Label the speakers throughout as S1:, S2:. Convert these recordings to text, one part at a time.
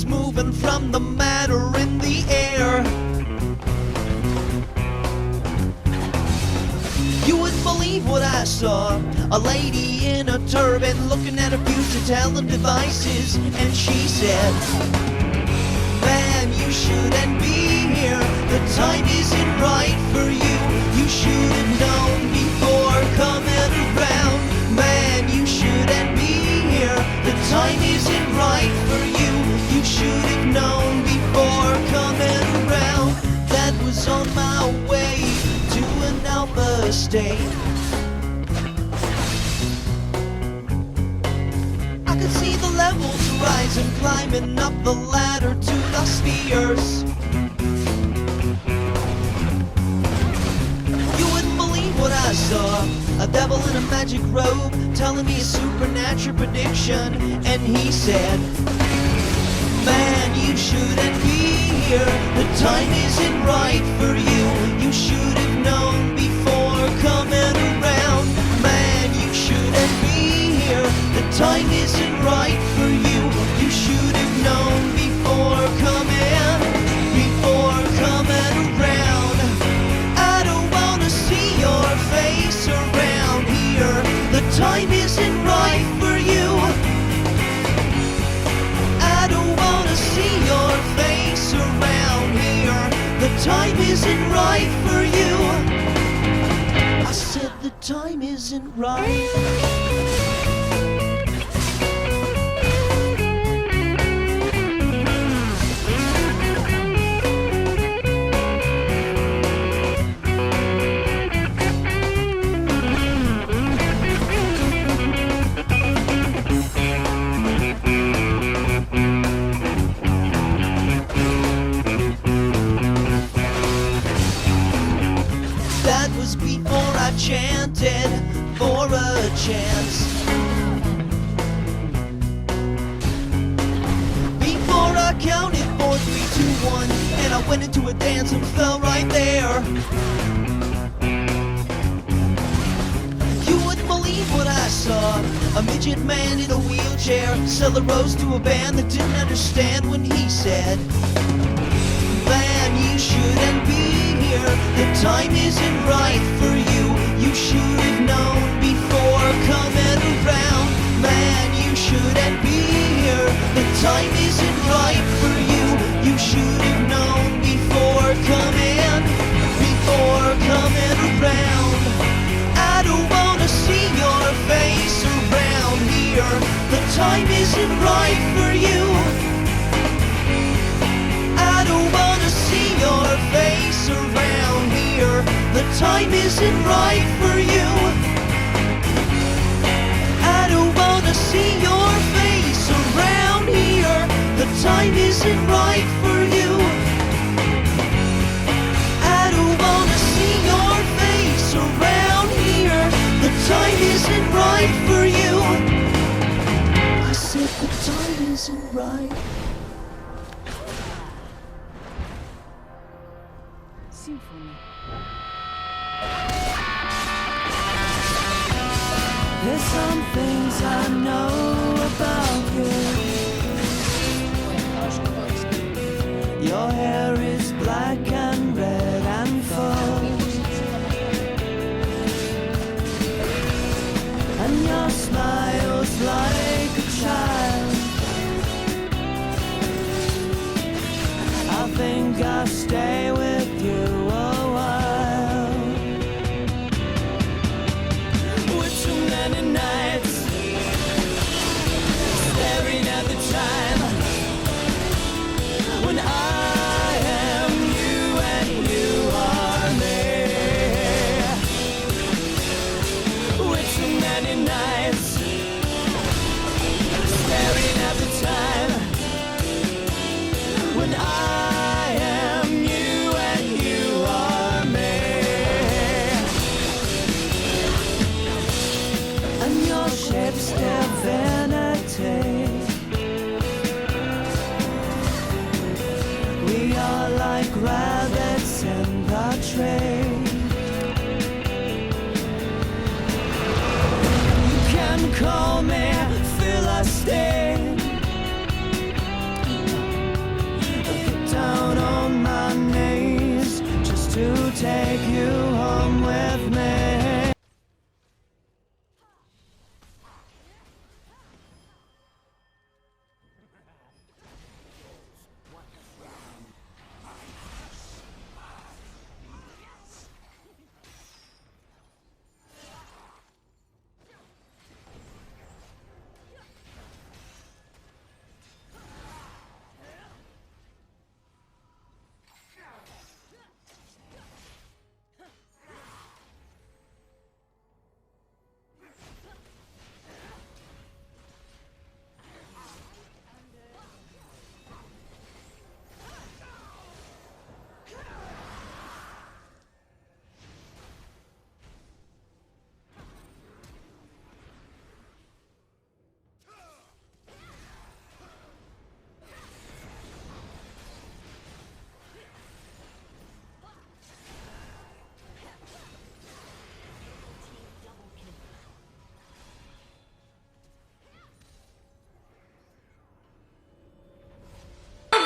S1: Moving from the matter in the air. You wouldn't believe what I saw. A lady in a turban looking at her future telling devices, and she said, man, you shouldn't be here. The time isn't right for you. You should have known before coming around. Man, you shouldn't be here. The time isn't right for you. You should have known before coming around. That was on my way to an alpha state. I could see the levels rising, climbing up the ladder to the spheres. You wouldn't believe what I saw. A devil in a magic robe telling me a supernatural prediction, and he said, man, you shouldn't be here. The time isn't right for you. You should have known before coming around. Man, you shouldn't be here. The time isn't right for you. You should have known before coming around. I don't wanna see your face around here. The time isn't right for you. I don't wanna see your face around here. The time isn't right for you. I said the time isn't right. That was before I chanted for a chance. Before I counted 4, 3, 2, 1, and I went into a dance and fell right there. You wouldn't believe what I saw. A midget man in a wheelchair sell a rose to a band that didn't understand when he said, man, you shouldn't be here. The time isn't right for you. You should have known before coming around. Man, you shouldn't be here. The time isn't right for you. You should have known before coming around. I don't wanna see your face around here. The time isn't right for you. I don't wanna see your face around here. The time isn't right for you. I don't wanna see your face around here. The time isn't right for you. I don't wanna see your face around here. The time isn't right for you. I said the time isn't right.
S2: Symphony.
S3: There's some things I know about you. Your hair is black and red and faux, and your smile's like a child. I think I'll stay with you a while. With too many nights staring at the time when I am you and you are are like rabbits in the tree. You can call me Philistine. Get down on my knees just to take you home with me.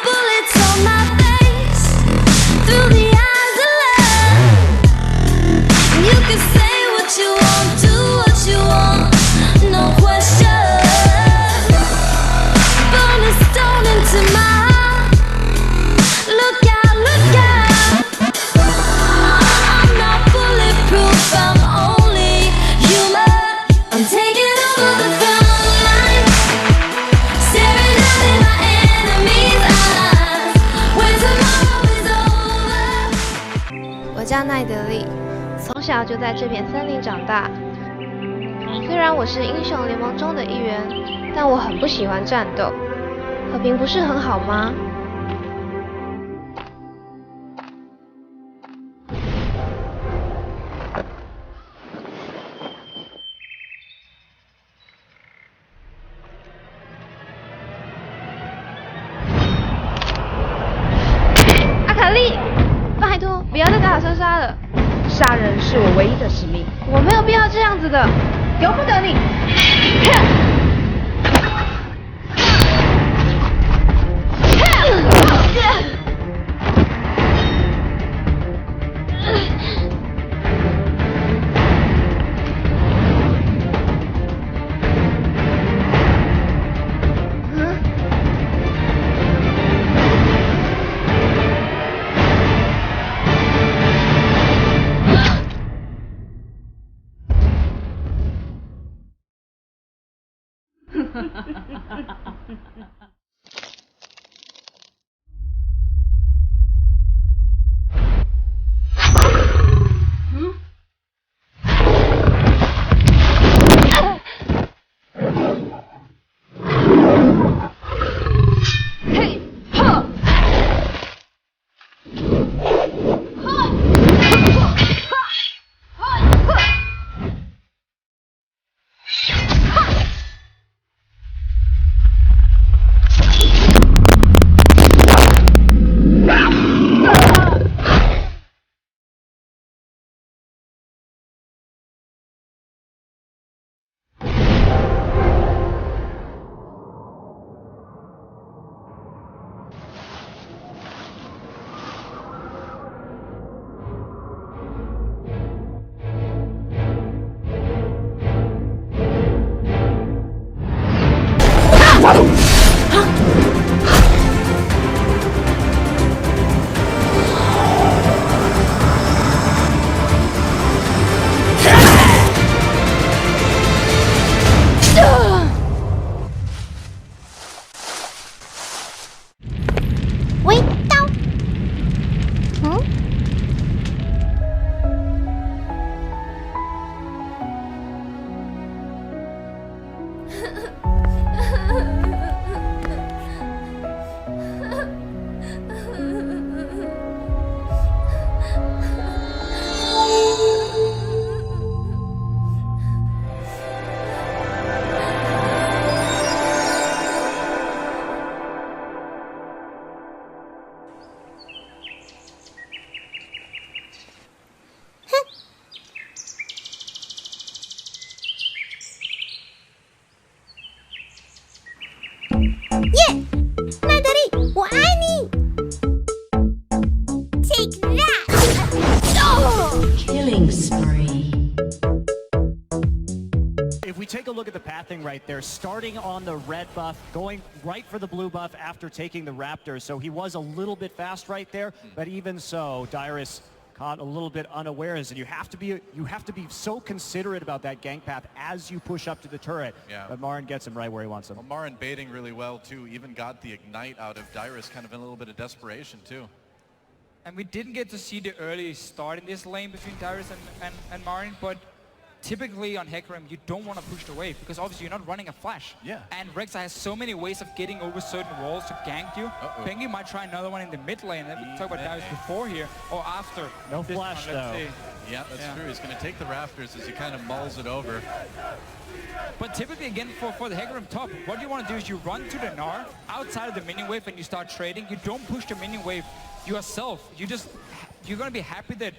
S2: Bullets on my face, through the eyes of love. You can say what you want, do what you want, no question. Burn a stone into my heart. Look out, look out. I'm not bulletproof, I'm only human. I'm taking over the front line, staring out in my enemy's eyes. When tomorrow is over.
S4: 我叫奈德利，从小就在这片森林长大。虽然我是英雄联盟中的一员，但我很不喜欢战斗。和平不是很好吗？阿卡丽，拜托，不要再打打杀杀了。
S5: 杀人是我唯一的使命。
S4: 我没有必要这样子的，
S5: 由不得你。
S2: Killing spree.
S6: If we take a look at the pathing right there, starting on the red buff, going right for the blue buff after taking the Raptors. So he was a little bit fast right there, but even so, Dyrus caught a little bit unawares, and you have to be so considerate about that gank path as you push up to the turret.
S7: Yeah.
S6: But Marin gets him right where he wants him.
S7: Well, Marin baiting really well too, even got the ignite out of Dyrus, kind of in a little bit of desperation too.
S8: And we didn't get to see the early start in this lane between Dyrus and Marin, but typically on Hecarim, you don't want to push the wave because obviously you're not running a flash.
S7: Yeah.
S8: And Rek'Sai has so many ways of getting over certain walls to gank you. Bengi might try another one in the mid lane. We talked about Dyrus before here or after.
S6: No
S8: this
S6: flash
S8: one, let's
S6: though.
S8: see.
S7: Yeah, that's true. He's going to take the Raptors as he kind of mulls it over.
S8: But typically, again, for the Hecarim top, what you want to do is you run to the Gnar outside of the minion wave and you start trading. You don't push the minion wave yourself. You're going to be happy that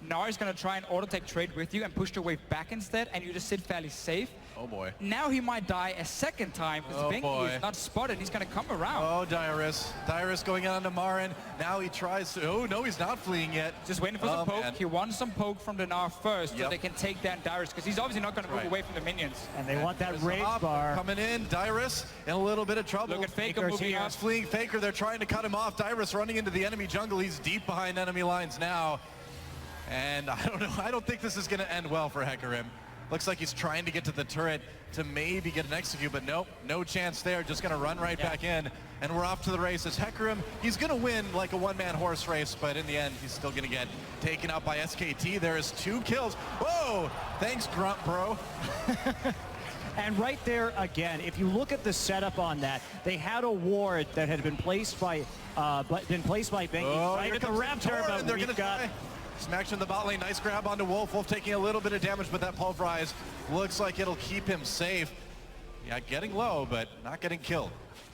S8: Gnar is going to try and auto-tech trade with you and push the wave back instead, and you just sit fairly safe.
S7: Oh boy.
S8: Now he might die a second time because Bengi is not spotted. He's going to come around.
S7: Oh, Dyrus. Dyrus going on to Marin. Now he tries to... Oh, no, he's not fleeing yet.
S8: Just waiting for some poke.
S7: Man.
S8: He wants some poke from the Gnar first so they can take down Dyrus because he's obviously not going to move away from the minions.
S6: And they want that
S7: There's
S6: rage
S7: Hop
S6: bar.
S7: coming in. Dyrus in a little bit of trouble.
S8: Look at Faker
S6: Faker's
S8: moving
S6: here.
S8: up.
S7: Fleeing Faker. They're trying to cut him off. Dyrus running into the enemy jungle. He's deep behind enemy lines now. And I don't know. I don't think this is going to end well for Hecarim. Looks like he's trying to get to the turret to maybe get an execute, but nope, no chance there. Just going to run right back in, and we're off to the races. Hecarim, he's going to win like a one-man horse race, but in the end, he's still going to get taken out by SKT. There is 2 kills. Whoa! Thanks, Grunt, bro.
S6: And right there again, if you look at the setup on that, they had a ward that had been placed by Bengi right at the Raptor, but
S7: they're
S6: we've
S7: going to
S6: got...
S7: Smash in the bot lane. Nice grab onto Wolf. Wolf taking a little bit of damage, but that pulverize looks like it'll keep him safe. Yeah, getting low, but not getting killed.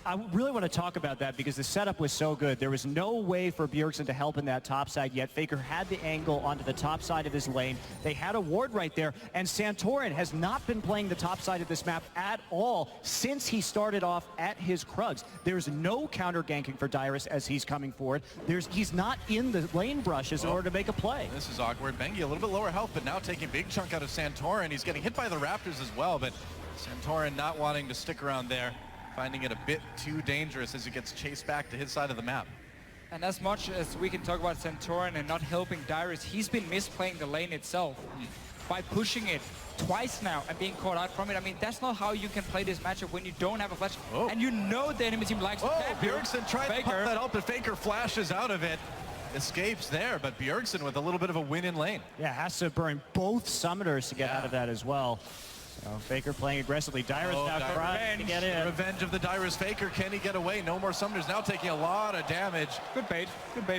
S6: I really want to talk about that because the setup was so good. There was no way for Bjergsen to help in that top side yet. Faker had the angle onto the top side of his lane. They had a ward right there, and Santorin has not been playing the top side of this map at all since he started off at his Krugs. There's no counter ganking for Dyrus as he's coming forward. He's not in the lane brushes in order to make a play.
S7: This is awkward. Bengi a little bit lower health, but now taking big chunk out of Santorin. He's getting hit by the Raptors as well, but Santorin not wanting to stick around there, finding it a bit too dangerous as he gets chased back to his side of the map.
S8: And as much as we can talk about Santorin and not helping Dyrus, he's been misplaying the lane itself by pushing it twice now and being caught out from it. I mean, that's not how you can play this matchup when you don't have a flash. And you know the enemy team likes to tap you.
S7: Bjergsen tried to pop that up, but Faker flashes out of it. Escapes there, but Bjergsen with a little bit of a win in lane.
S6: Yeah, has to burn both summoners to get out of that as well. So Faker playing aggressively. Dyrus now trying to get in.
S7: Revenge of the Dyrus Faker. Can he get away? No more summoners. Now taking a lot of damage.
S8: Good bait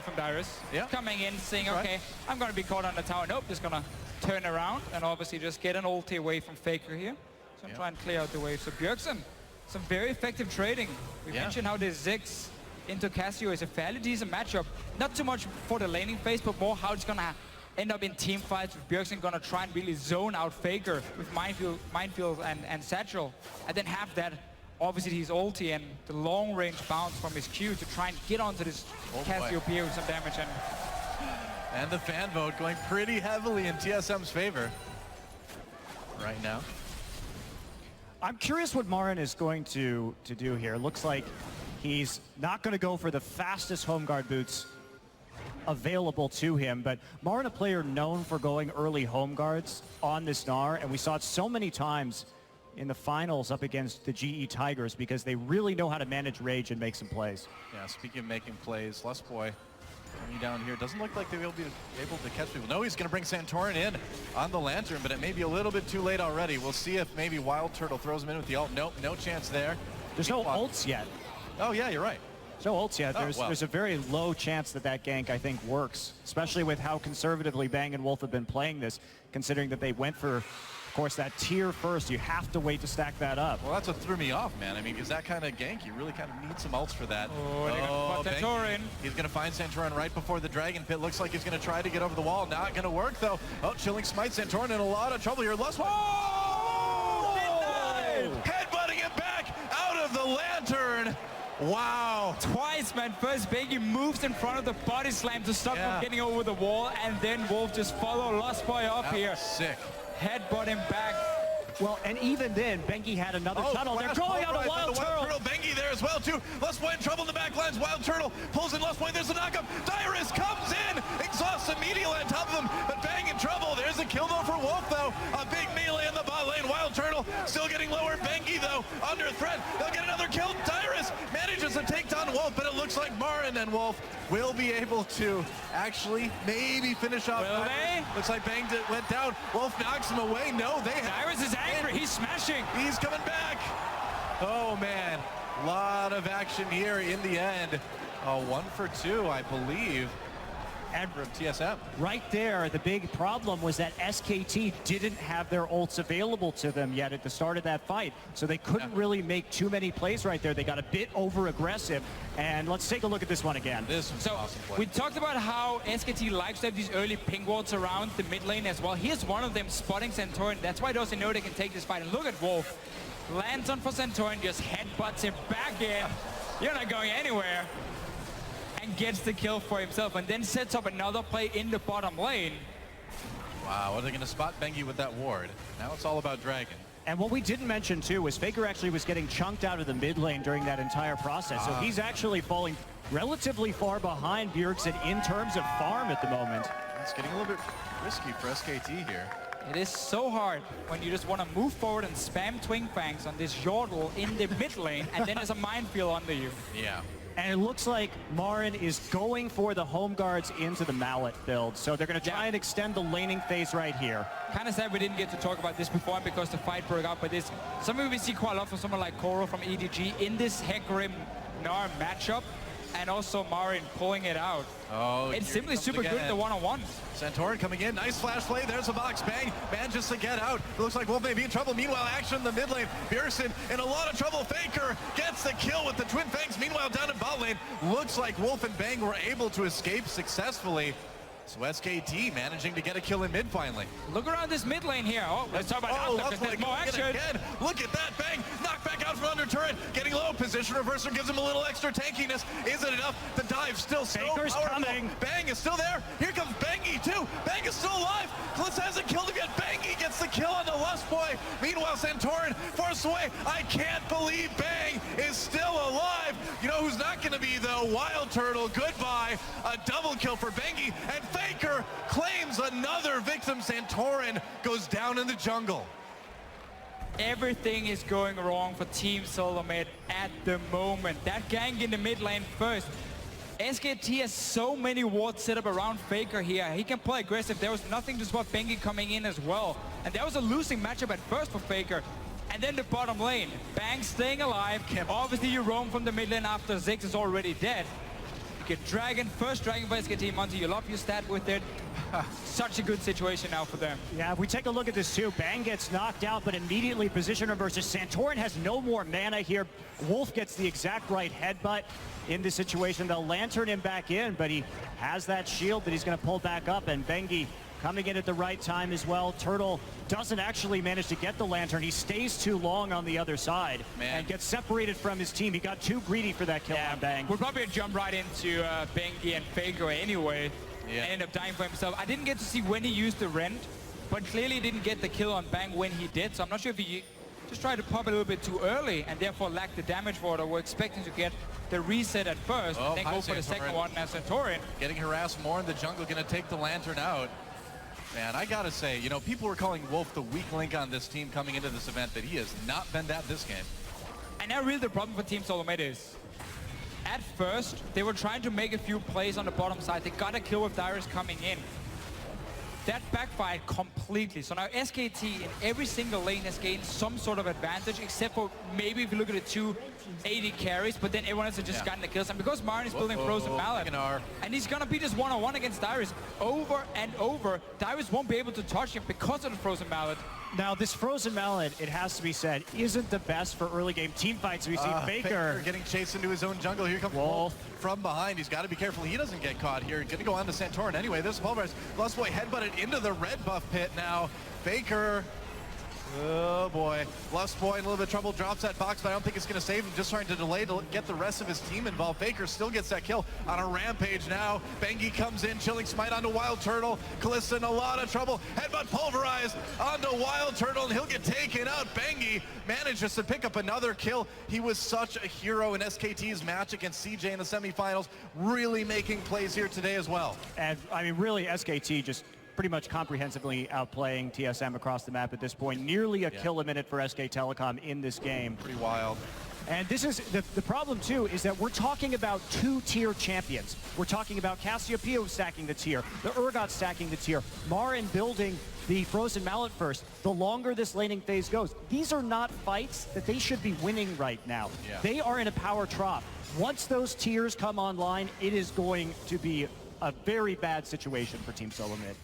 S8: from Dyrus.
S7: Yeah.
S8: Coming in, saying, okay, I'm going to be caught on the tower. Nope, just going to turn around and obviously just get an ulti away from Faker here. So I'm trying to clear out the wave. So Bjergsen, some very effective trading. We mentioned how this Ziggs into Cassio is a fairly decent matchup. Not too much for the laning phase, but more how it's going to end up in team fights with Bjergsen going to try and really zone out Faker with Minefield and Satchel. And then have that, obviously his ulti and the long range bounce from his Q to try and get onto this Cassiopeia with some damage.
S7: And the fan vote going pretty heavily in TSM's favor right now.
S6: I'm curious what Marin is going to do here. Looks like he's not going to go for the fastest home guard boots available to him, but Marin, a player known for going early home guards on this Gnar, and we saw it so many times in the finals up against the GE Tigers because they really know how to manage rage and make some plays.
S7: Yeah, speaking of making plays, Lustboy coming down here. Doesn't look like they'll be able to catch people. No, he's going to bring Santorin in on the Lantern, but it may be a little bit too late already. We'll see if maybe Wild Turtle throws him in with the ult. Nope, no chance there.
S6: There's no ults yet.
S7: Oh, yeah, you're right.
S6: No ults yet. There's a very low chance that gank, I think, works, especially with how conservatively Bang and Wolf have been playing this, considering that they went for, of course, that tier first. You have to wait to stack that up.
S7: Well, that's what threw me off, man. I mean, because that kind of gank, you really kind of need some ults for that.
S8: Oh, Santorin.
S7: He's going to find Santorin right before the Dragon Pit. Looks like he's going to try to get over the wall. Not going to work, though. Oh, Chilling Smite. Santorin in a lot of trouble here. Lustboy. Oh! Headbutting it back out of the Lantern. Wow.
S8: Twice, man. First, Bengi moves in front of the body slam to stop him getting over the wall, and then Wolf just follow Lost Boy up here.
S7: Sick.
S8: Headbutt him back.
S6: Well, and even then, Bengi had another tunnel. They're going out a Wild Turtle.
S7: Bengi there as well, too. Lost Boy in trouble in the back lines. Wild Turtle pulls in Lost Boy. There's a knockup. Dyrus comes in. Exhausts immediately on top of him, but Bang in trouble. There's a kill, though, for Wolf, though. A big melee in the bot lane. Wild Turtle still getting lower. Bengi, though, under threat. They'll get another kill. Dyrus manages to take down Wolf, but it looks like Marin and Wolf will be able to actually maybe finish off.
S8: Will they?
S7: Looks like Bang went down. Wolf knocks him away. No, they have.
S8: Dyrus is angry. He's smashing.
S7: He's coming back. Oh, man. A lot of action here in the end. 1 for 2, I believe. And from TSM.
S6: Right there, the big problem was that SKT didn't have their ults available to them yet at the start of that fight. So they couldn't really make too many plays right there. They got a bit over-aggressive. And let's take a look at this one again.
S7: This was
S8: So
S7: awesome play.
S8: we talked about how SKT likes to have these early ping wards around the mid lane as well. Here's one of them spotting Santorin. That's why those know they can take this fight. And look at Wolf. Lands on for Santorin, just headbutts him back in. You're not going anywhere. And gets the kill for himself, and then sets up another play in the bottom lane.
S7: Wow, are they going to spot Bengi with that ward? Now it's all about Dragon.
S6: And what we didn't mention, too, was Faker actually was getting chunked out of the mid lane during that entire process. So he's actually falling relatively far behind Bjergsen in terms of farm at the moment.
S7: It's getting a little bit risky for SKT here.
S8: It is so hard when you just want to move forward and spam Twin Fangs on this Yordle in the mid lane, and then there's a minefield under you.
S7: Yeah.
S6: And it looks like Marin is going for the home guards into the mallet build. So they're going to try and extend the laning phase right here.
S8: Kind of sad we didn't get to talk about this before because the fight broke out, but this something we see quite a lot from someone like Koro from EDG in this Hecarim Gnar matchup, and also Marin pulling it out.
S7: Oh,
S8: it's simply super good in the one-on-ones.
S7: Santorin coming in, nice flash play, there's a box, Bang, manages to get out. It looks like Wolf may be in trouble. Meanwhile, action in the mid lane. Bjergsen in a lot of trouble. Faker gets the kill with the Twin Fangs. Meanwhile, down in bot lane, looks like Wolf and Bang were able to escape successfully. So SKT managing to get a kill in mid finally.
S8: Look around this mid lane here. Oh, let's talk about because there's more action.
S7: Again. Look at that, Bang, knocked back out from under turret, getting low. Position reverser gives him a little extra tankiness. Is it enough? The dive still so
S6: Baker's
S7: powerful.
S6: coming.
S7: Bang is still there. Here comes Bengi too. Bang is still alive. Klitz hasn't killed him yet. Bengi gets the kill on the Lust Boy. Meanwhile, Santorin forced away. I can't believe Bang is still alive. You know who's not going to be though? Wild Turtle. Goodbye. A double kill for Bengi, and Faker claims another victim. Santorin goes down in the jungle.
S8: Everything is going wrong for Team Solomed at the moment. That gank in the mid lane first. SKT has so many wards set up around Faker here. He can play aggressive. There was nothing to spot Bengi coming in as well. And that was a losing matchup at first for Faker. And then the bottom lane. Bang staying alive. Obviously you roam from the mid lane after Ziggs is already dead. You get Dragon, first Dragon for SKT. Monty, you love your stat with it. Such a good situation now for them.
S6: Yeah, if we take a look at this too, Bang gets knocked out, but immediately position reverses. Santorin has no more mana here. Wolf gets the exact right headbutt in this situation. They'll lantern him back in, but he has that shield that he's going to pull back up, and Bengi coming in at the right time as well. Turtle doesn't actually manage to get the lantern. He stays too long on the other side and gets separated from his team. He got too greedy for that kill on Bang.
S8: We'll probably jump right into Bengi and Faker anyway. And end up dying for himself. I didn't get to see when he used the rend, but clearly didn't get the kill on Bang when he did. So I'm not sure if he just tried to pop a little bit too early and therefore lacked the damage for it, or were expecting to get the reset at first, and then go for the second one as Santorin.
S7: Getting harassed more in the jungle, gonna take the lantern out. Man, I gotta say, you know, people were calling Wolf the weak link on this team coming into this event, but he has not been that this game.
S8: And now really the problem for Team Solomed is, at first, they were trying to make a few plays on the bottom side. They got a kill with Dyrus coming in. That backfired completely. So now SKT in every single lane has gained some sort of advantage, except for maybe if you look at the two AD carries, but then everyone else has just gotten the kills. And because Marin is building Frozen Mallet, and he's gonna be just one-on-one against Dyrus over and over, Dyrus won't be able to touch him because of the Frozen Mallet.
S6: Now, this Frozen Mallet, it has to be said, isn't the best for early game team fights. We see Faker
S7: getting chased into his own jungle. Here comes Wolf from behind. He's got to be careful he doesn't get caught here. Going to go on to Santorin anyway. This Pulverized Lust Boy headbutted into the red buff pit now. Faker Oh boy, Lust Boy in a little bit of trouble, drops that box, but I don't think it's going to save him, just trying to delay to get the rest of his team involved. Faker still gets that kill on a rampage now. Bengi comes in, chilling smite onto Wild Turtle. Kalista in a lot of trouble, headbutt pulverized onto Wild Turtle, and he'll get taken out. Bengi manages to pick up another kill. He was such a hero in SKT's match against CJ in the semifinals, really making plays here today as well.
S6: And I mean, really, SKT just pretty much comprehensively outplaying TSM across the map at this point. Nearly a kill a minute for SK Telecom in this game.
S7: Pretty wild.
S6: And this is the problem too, is that we're talking about two-tier champions. We're talking about Cassiopeia stacking the tier, the Urgot stacking the tier, Marin building the Frozen Mallet first. The longer this laning phase goes, these are not fights that they should be winning right now.
S7: Yeah.
S6: They are in a power trough. Once those tiers come online, it is going to be a very bad situation for Team Solo Mid.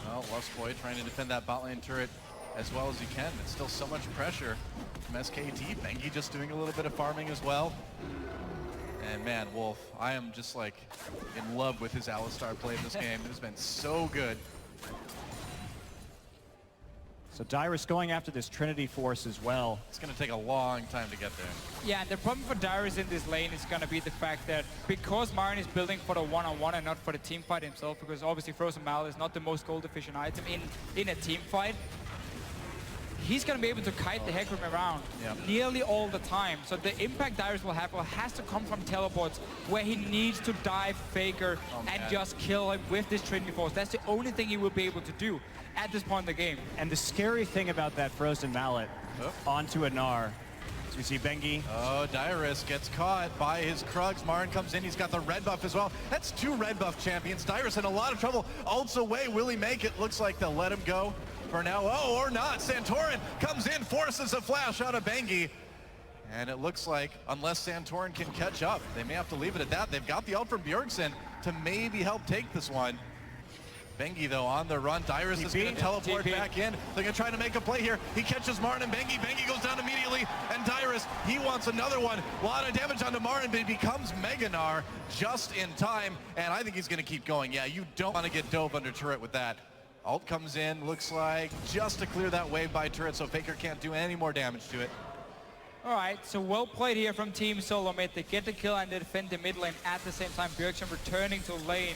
S7: Well, Lust Boy trying to defend that bot lane turret as well as he can. It's still so much pressure from SKT. Bengi just doing a little bit of farming as well. And man, Wolf, I am just like in love with his Alistar play in this game. It has been so good.
S6: So Dyrus going after this Trinity Force as well.
S7: It's going to take a long time to get there.
S8: Yeah, and the problem for Dyrus in this lane is going to be the fact that because Marin is building for the one-on-one and not for the team fight himself, because obviously Frozen Mallet is not the most gold efficient item in a team fight, he's going to be able to kite the Hecarim around nearly all the time. So the impact Dyrus will have has to come from teleports where he needs to dive Faker and just kill him with this Trinity Force. That's the only thing he will be able to do at this point in the game.
S6: And the scary thing about that Frozen Mallet onto a Gnar, as we see Bengi.
S7: Oh, Dyrus gets caught by his Krugs. Marin comes in, he's got the red buff as well. That's 2 red buff champions. Dyrus in a lot of trouble. Ults away, will he make it? Looks like they'll let him go for now. Oh, or not. Santorin comes in, forces a flash out of Bengi. And it looks like, unless Santorin can catch up, they may have to leave it at that. They've got the ult from Bjergsen to maybe help take this one. Bengi, though, on the run. Dyrus is going to teleport back in. They're going to try to make a play here. He catches Marin and Bengi. Bengi goes down immediately. And Dyrus, he wants another one. A lot of damage onto Marin, but he becomes Mega Gnar just in time. And I think he's going to keep going. Yeah, you don't want to get dove under turret with that. Ult comes in, looks like, just to clear that wave by turret, so Faker can't do any more damage to it.
S8: All right, so well played here from Team Solo Mid. They get the kill and they defend the mid lane at the same time. Bjergsen returning to lane.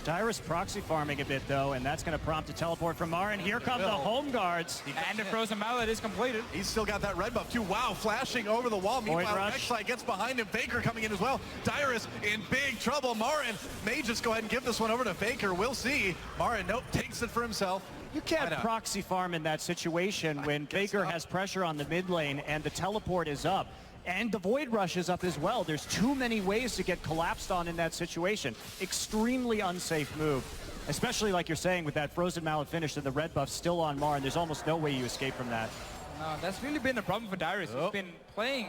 S6: Dyrus proxy farming a bit though, and that's going to prompt a teleport from Marin. Here come the home guards.
S8: And the Frozen Mallet is completed.
S7: He's still got that red buff too. Wow, flashing over the wall. Meanwhile, Rek'Sai gets behind him. Faker coming in as well. Dyrus in big trouble. Marin may just go ahead and give this one over to Faker. We'll see. Marin, nope, takes it for himself.
S6: You can't proxy farm in that situation when Faker has pressure on the mid lane and the teleport is up. And the Void Rush is up as well. There's too many ways to get collapsed on in that situation. Extremely unsafe move. Especially like you're saying with that Frozen Mallet finish and the red buff still on Mar, and there's almost no way you escape from that.
S8: No, that's really been a problem for Dyrus. He's been playing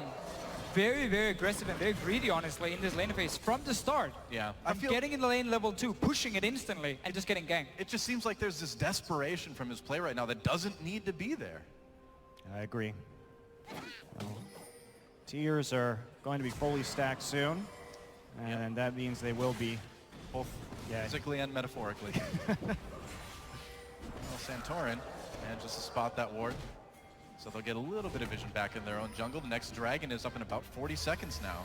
S8: very, very aggressive and very greedy, honestly, in this lane phase from the start.
S7: Yeah.
S8: From getting in the lane level 2, pushing it instantly, and just getting ganked.
S7: It just seems like there's this desperation from his play right now that doesn't need to be there.
S6: I agree. Tiers are going to be fully stacked soon, and that means they will be
S7: both physically and metaphorically. Well, Santorin manages to spot that ward, so they'll get a little bit of vision back in their own jungle. The next dragon is up in about 40 seconds now.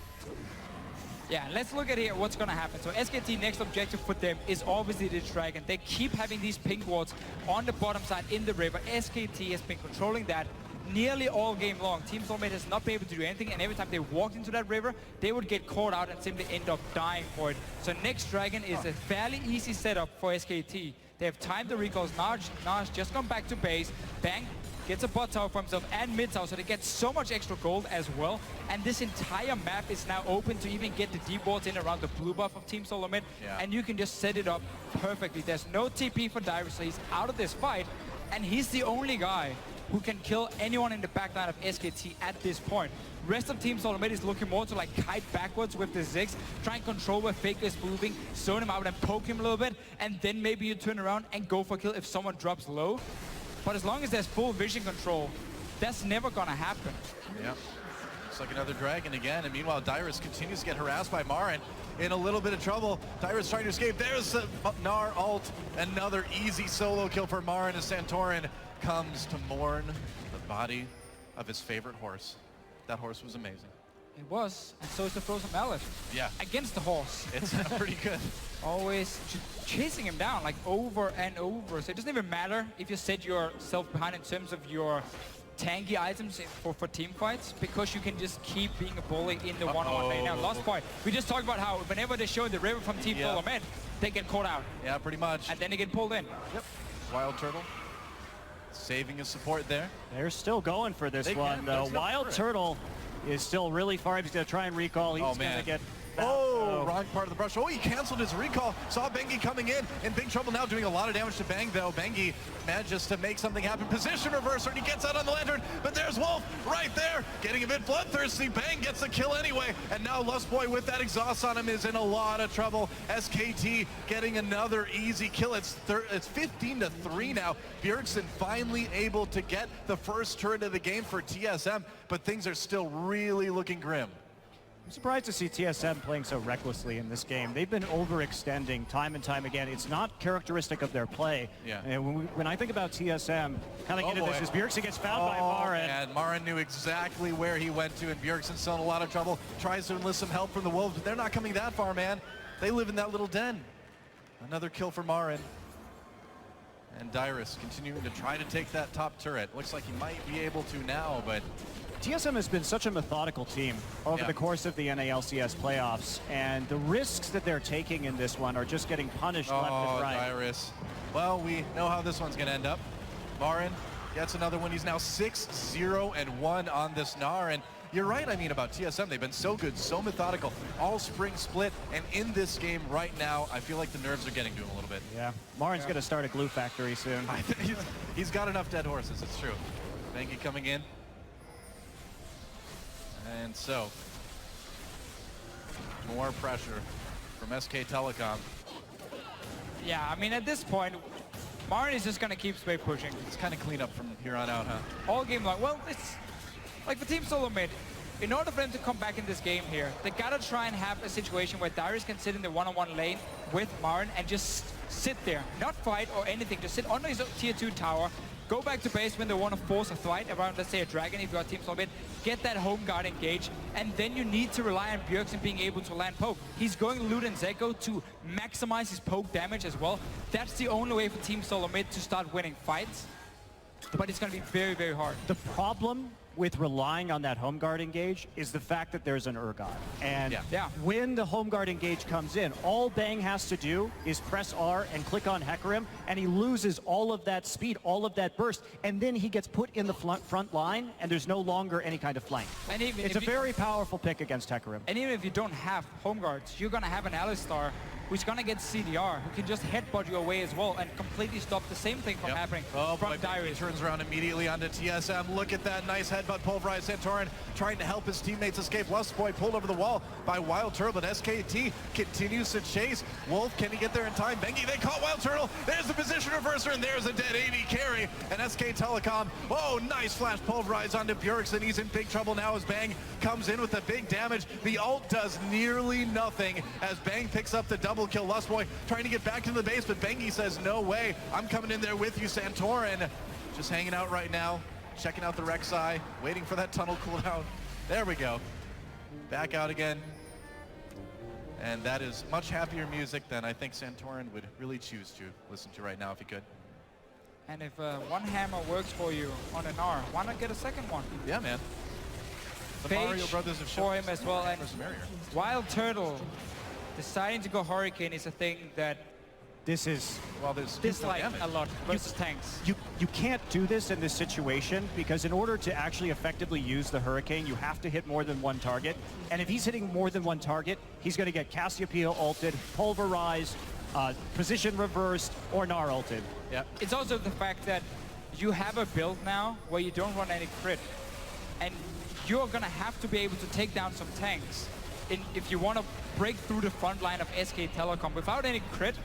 S8: Yeah, let's look at here what's going to happen. So SKT next objective for them is obviously the dragon. They keep having these pink wards on the bottom side in the river. SKT has been controlling that nearly all game long. Team Solo Mid has not been able to do anything, and every time they walked into that river, they would get caught out and simply end up dying for it. So next dragon is a fairly easy setup for SKT. They have timed the recalls. Nar's just gone back to base. Bang gets a bot tower for himself and mid tower, so they get so much extra gold as well. And this entire map is now open to even get the deep wards in around the blue buff of Team Solo Mid, and you can just set it up perfectly. There's no TP for Dyrus, so he's out of this fight, and he's the only guy who can kill anyone in the backline of SKT at this point. Rest of Team Solo Mid is looking more to like kite backwards with the Ziggs, try and control where Faker is moving, zone him out and poke him a little bit, and then maybe you turn around and go for a kill if someone drops low. But as long as there's full vision control, that's never gonna happen.
S7: Yeah. Looks like another dragon again, and meanwhile Dyrus continues to get harassed by Marin. in a little bit of trouble. Dyrus trying to escape. There's the Gnar ult. Another easy solo kill for Marin as Santorin comes to mourn the body of his favorite horse. That horse was amazing.
S8: It was, and so is the Frozen Mallet.
S7: Yeah.
S8: Against the horse.
S7: It's pretty good.
S8: Always chasing him down, like over and over. So it doesn't even matter if you set yourself behind in terms of your tanky items for team fights, because you can just keep being a bully in the one-on-one lane. Now, Lost Point, we just talked about how whenever they show the river from Team Full Med, they get caught out.
S7: Yeah, pretty much.
S8: And then they get pulled in.
S7: Yep. Wild Turtle saving his support there.
S6: They're still going for this
S7: They
S6: one,
S7: can,
S6: though.
S7: let's go
S6: Wild
S7: for it.
S6: Turtle is still really far. He's going to try and recall. He's going to get...
S7: Wrong part of the brush. Oh, he canceled his recall. Saw Bengi coming in big trouble now, doing a lot of damage to Bang, though. Bengi manages to make something happen. Position reverser, and he gets out on the lantern, but there's Wolf right there, getting a bit bloodthirsty. Bang gets the kill anyway, and now Lustboy with that exhaust on him is in a lot of trouble. SKT getting another easy kill. It's 15-3 now. Bjergsen finally able to get the first turret of the game for TSM, but things are still really looking grim.
S6: I'm surprised to see TSM playing so recklessly in this game. They've been overextending time and time again. It's not characteristic of their play.
S7: Yeah.
S6: And when I think about TSM, kind of get into this as Bjergsen gets found by Marin.
S7: And Marin knew exactly where he went to, and Bjergsen's still in a lot of trouble. Tries to enlist some help from the Wolves, but they're not coming that far, man. They live in that little den. Another kill for Marin. And Dyrus continuing to try to take that top turret. Looks like he might be able to now, but
S6: TSM has been such a methodical team over the course of the NALCS playoffs, and the risks that they're taking in this one are just getting punished left and right.
S7: Dyrus. Well, we know how this one's going to end up. Marin gets another one. He's now 6-0-1 on this Gnar, and you're right, I mean, about TSM. They've been so good, so methodical, all spring split, and in this game right now, I feel like the nerves are getting to him a little bit.
S6: Yeah, Marin's going to start a glue factory soon.
S7: I think he's got enough dead horses, it's true. Bengi coming in. And so, more pressure from SK Telecom.
S8: Yeah, I mean, at this point, Marin is just going to keep straight pushing.
S7: It's kind of clean up from here on out, huh?
S8: All game long. Well, it's like for Team Solo Mid, in order for them to come back in this game here, they got to try and have a situation where Dyrus can sit in the one-on-one lane with Marin and just sit there. Not fight or anything, just sit under his tier 2 tower, go back to base when they want to force a fight around, let's say, a dragon if you are Team Solo Mid, get that home guard engaged, and then you need to rely on Bjergsen being able to land poke. He's going Loot and Zeko to maximize his poke damage as well. That's the only way for Team Solo Mid to start winning fights, but it's going to be very, very hard.
S6: The problem with relying on that home guard engage is the fact that there's an Urgot. And when the home guard engage comes in, all Bang has to do is press R and click on Hecarim, and he loses all of that speed, all of that burst, and then he gets put in the front line, and there's no longer any kind of flank.
S8: And even
S6: it's a very powerful pick against Hecarim.
S8: And even if you don't have home guards, you're going to have an Alistar who's going to get CDR, who can just headbutt you away as well and completely stop the same thing from happening from Dyrus.
S7: Turns around immediately onto TSM. Look at that nice headbutt. Pulverized Santorin trying to help his teammates escape. Lustboy pulled over the wall by Wild Turtle, but SKT continues to chase. Wolf, can he get there in time? Bengi, they caught Wild Turtle. There's the position reverser, and there's a dead AD carry. And SK Telecom, oh, nice flash pulverize onto Bjergsen. He's in big trouble now as Bang comes in with the big damage. The ult does nearly nothing as Bang picks up the double kill. Lustboy trying to get back to the base, but Bengi says, no way. I'm coming in there with you, Santorin. Just hanging out right now, checking out the Rek'Sai, waiting for that tunnel cooldown. There we go. Back out again. And that is much happier music than I think Santorin would really choose to listen to right now if he could.
S8: And if one hammer works for you on an R, why not get a second one?
S7: Yeah, man. The
S8: Phage
S7: Mario brothers have shown
S8: for him as well. And
S7: merrier.
S8: Wild Turtle deciding to go Hurricane is a thing that
S6: This is,
S7: well, there's
S8: dislike a lot versus tanks.
S6: You can't do this in this situation because in order to actually effectively use the Hurricane, you have to hit more than one target. And if he's hitting more than one target, he's going to get Cassiopeia ulted, pulverized, position reversed, or Gnar ulted.
S7: Yeah.
S8: It's also the fact that you have a build now where you don't run any crit. And you're going to have to be able to take down some tanks if you want to break through the front line of SK Telecom. Without any crit,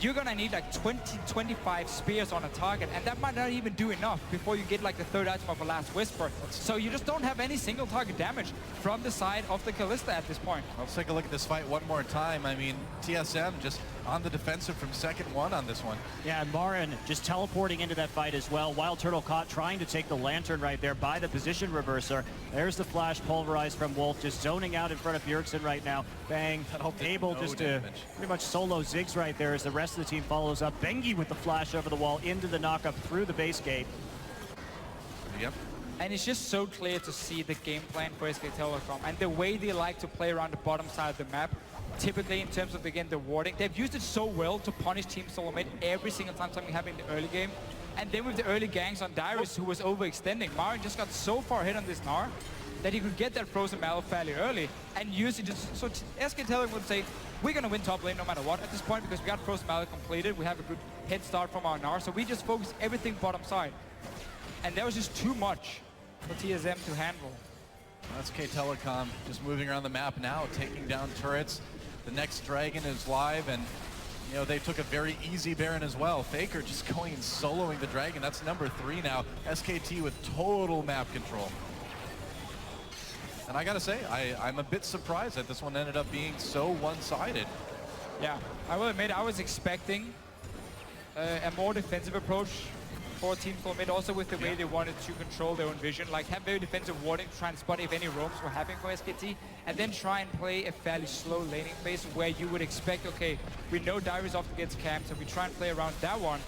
S8: you're gonna need like 20-25 spears on a target, and that might not even do enough before you get like the third item of a Last Whisper. So you just don't have any single target damage from the side of the Kalista at this point.
S7: Let's take a look at this fight one more time. I mean, TSM just on the defensive from second one on this one.
S6: Yeah, and Marin just teleporting into that fight as well. Wild Turtle caught trying to take the Lantern right there by the position reverser. There's the flash pulverized from Wolf, just zoning out in front of Bjergsen right now. Bang, able just to pretty much solo Ziggs right there as the rest of the team follows up. Bengi with the flash over the wall into the knockup through the base gate.
S7: Yep.
S8: And it's just so clear to see the game plan for SK Telecom and the way they like to play around the bottom side of the map. Typically, in terms of, again, the warding, they've used it so well to punish Team Solo Mid every single time something happened in the early game. And then with the early ganks on Dyrus, who was overextending, Marin just got so far ahead on this Gnar that he could get that Frozen Mallow fairly early and use it just so SK Telecom would say, we're going to win top lane no matter what at this point because we got Frozen Mallow completed. We have a good head start from our Gnar, so we just focus everything bottom side. And that was just too much for TSM to handle.
S7: SK Telecom just moving around the map now, taking down turrets. The next Dragon is live, and you know, they took a very easy Baron as well. Faker just going and soloing the Dragon. That's number 3 now. SKT with total map control. And I gotta say, I'm a bit surprised that this one ended up being so one-sided.
S8: Yeah, I will admit I was expecting a more defensive approach for Team Solo Mid, also with the way they wanted to control their own vision, like have very defensive warding to try and spot if any roams were happening for SKT, and then try and play a fairly slow laning phase where you would expect, okay, we know Dyrus often gets camped, so we try and play around that one.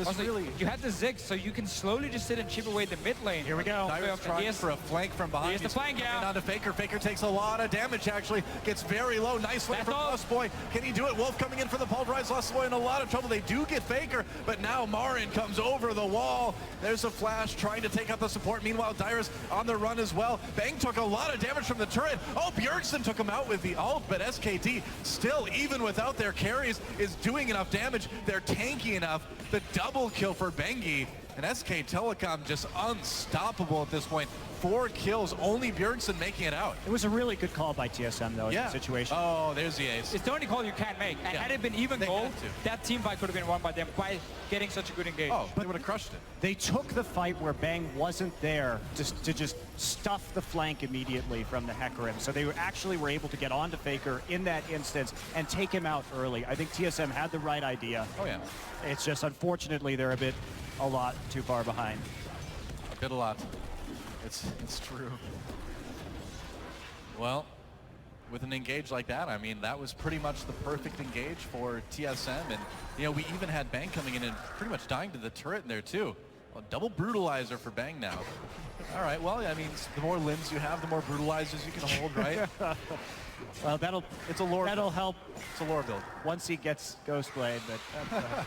S8: Also, you have the Ziggs, so you can slowly just sit and chip away the mid lane.
S6: Here we go.
S7: Dyrus trying for a flank from behind.
S8: Here's the flank, yeah.
S7: Onto Faker. Faker takes a lot of damage, actually. Gets very low. Nice lane from Lustboy. Can he do it? Wolf coming in for the pulverized. Lustboy in a lot of trouble. They do get Faker, but now Marin comes over the wall. There's a flash trying to take out the support. Meanwhile, Dyrus on the run as well. Bang took a lot of damage from the turret. Oh, Bjergsen took him out with the ult, but SKT still, even without their carries, is doing enough damage. They're tanky enough. The double kill for Bengi, and SK Telecom just unstoppable at this point. 4 kills, only Bjergsen making it out.
S6: It was a really good call by TSM though in that situation.
S7: Oh, there's the ace.
S8: It's the only call you can make, and had it been even gold, that team fight could have been won by them by getting such a good engage.
S7: Oh, but they would have crushed it.
S6: They took the fight where Bang wasn't there to just stuff the flank immediately from the Hecarim. So they actually were able to get onto Faker in that instance and take him out early. I think TSM had the right idea.
S7: Oh yeah.
S6: It's just unfortunately they're a lot too far behind.
S7: A lot. It's true. Well, with an engage like that, I mean, that was pretty much the perfect engage for TSM. And, you know, we even had Bang coming in and pretty much dying to the turret in there, too. Well, double brutalizer for Bang now. All right, well, I mean, the more limbs you have, the more brutalizers you can hold, right?
S6: Well,
S7: it's a lore
S6: that'll help.
S7: It's a lore build.
S6: Once he gets Ghostblade, but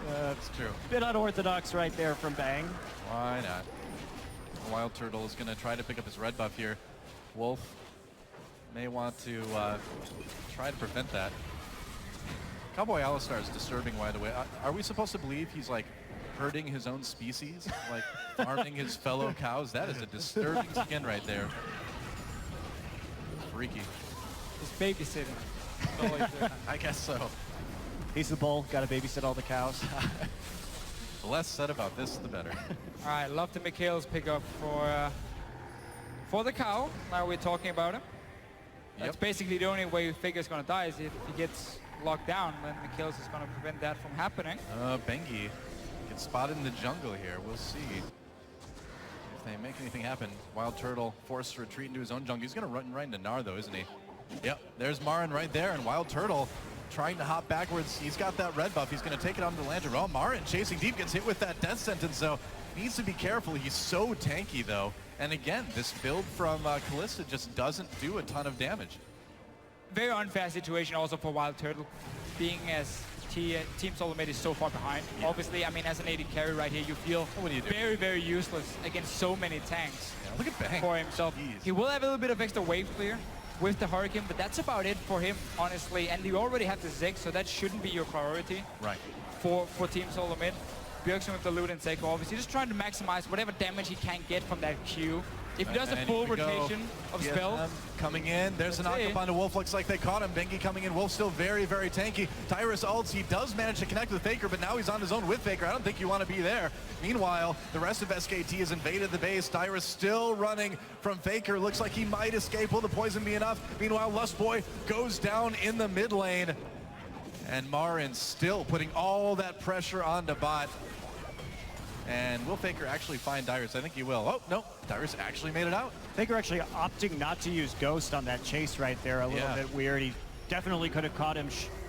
S7: that's true.
S6: Bit unorthodox right there from Bang.
S7: Why not? Wild Turtle is going to try to pick up his red buff here. Wolf may want to try to prevent that. Cowboy Alistar is disturbing right away. Are we supposed to believe he's like hurting his own species? Like farming his fellow cows? That is a disturbing skin right there. Freaky.
S8: He's babysitting.
S7: I guess so.
S6: He's the bull, got to babysit all the cows.
S7: The less said about this, the better.
S8: All right, love the Mikhail's pickup for the cow. Now we're talking about him. That's basically the only way Faker's gonna die is if he gets locked down. Then Mikhail's is gonna prevent that from happening.
S7: Bengi gets spotted in the jungle here. We'll see if they make anything happen. Wild Turtle forced to retreat into his own jungle. He's gonna run right into Gnar though, isn't he? Yep, there's Marin right there, and Wild Turtle trying to hop backwards. He's got that red buff. He's going to take it onto the Lantern. Oh, Marin chasing deep, gets hit with that death sentence, so needs to be careful. He's so tanky, though. And again, this build from Kalista just doesn't do a ton of damage.
S8: Very unfair situation also for Wild Turtle, being as Team Solo Mid is so far behind. Yeah. Obviously, I mean, as an AD carry right here, you feel very, very useless against so many tanks.
S7: Yeah, look at Bang.
S8: For himself.
S7: Jeez.
S8: He will have a little bit of extra wave clear with the Hurricane, but that's about it for him, honestly. And you already have the Ziggs, so that shouldn't be your priority.
S7: Right.
S8: For Team Solo Mid. Bjergsen with the loot and Seiko, obviously just trying to maximize whatever damage he can get from that Q. If he does a
S7: And
S8: full
S7: here we go.
S8: rotation of
S7: TSM
S8: spell,
S7: coming in. There's an
S8: That's it.
S7: knock up onto Wolf. Looks like they caught him. Bengi coming in. Wolf still very, very tanky. Tyrus ults. He does manage to connect with Faker, but now he's on his own with Faker. I don't think you want to be there. Meanwhile, the rest of SKT has invaded the base. Tyrus still running from Faker. Looks like he might escape. Will the poison be enough? Meanwhile, Lustboy goes down in the mid lane. And Marin still putting all that pressure onto bot. And will Faker actually find Dyrus? I think he will. Oh, no. Dyrus actually made it out.
S6: Faker actually opting not to use Ghost on that chase right there. A little bit weird. He definitely could have caught him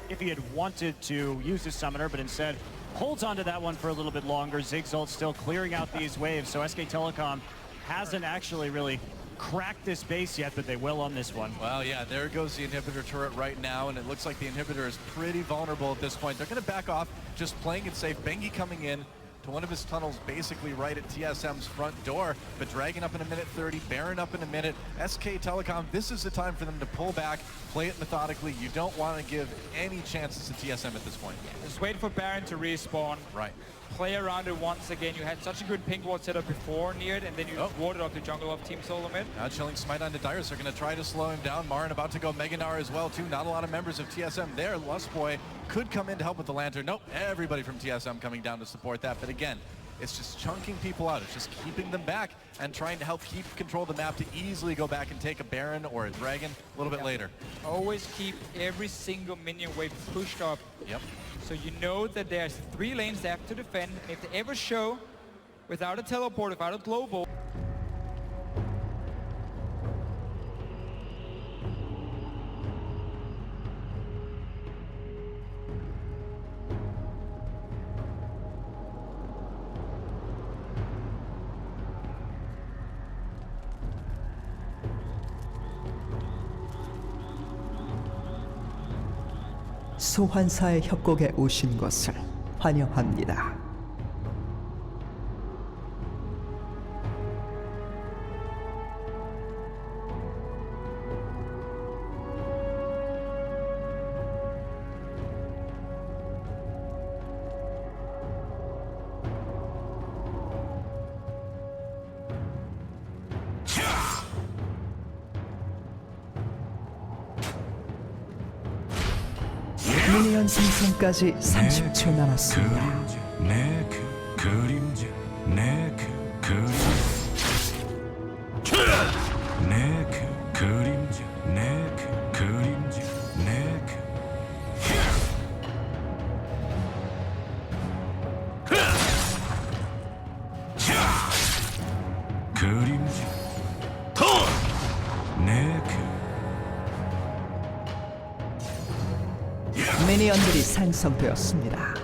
S6: if he had wanted to use his summoner, but instead holds onto that one for a little bit longer. Ziggs ult still clearing out these waves, so SK Telecom hasn't actually really cracked this base yet, but they will on this one.
S7: Well, yeah, there goes the inhibitor turret right now, and it looks like the inhibitor is pretty vulnerable at this point. They're going to back off, just playing it safe. Bengi coming in to one of his tunnels basically right at TSM's front door, but Dragon up in a minute 30, Baron up in a minute. SK Telecom, this is the time for them to pull back, play it methodically. You don't want to give any chances to TSM at this point.
S8: just wait for Baron to respawn.
S7: Right.
S8: Play around it once again. You had such a good pink ward setup before near it, and then you warded off the jungle of Team Solo mid.
S7: Now chilling smite onto Dyrus. They're going to try to slow him down. Marin about to go Meganar as well, too. Not a lot of members of TSM there. Lustboy could come in to help with the Lantern. Nope, everybody from TSM coming down to support that. But again, it's just chunking people out. It's just keeping them back and trying to help keep control of the map to easily go back and take a Baron or a Dragon a little bit later.
S8: Always keep every single minion wave pushed up.
S7: Yep.
S8: So you know that there's 3 lanes they have to defend. And if they ever show without a teleport, without a global,
S9: 소환사의 협곡에 오신 것을 환영합니다. 미니언 생성까지 30초 남았습니다.
S3: 내 그림자 내 그림자 내 그림자 내 그림자 내 그림자 내
S9: 미니언들이 생성되었습니다.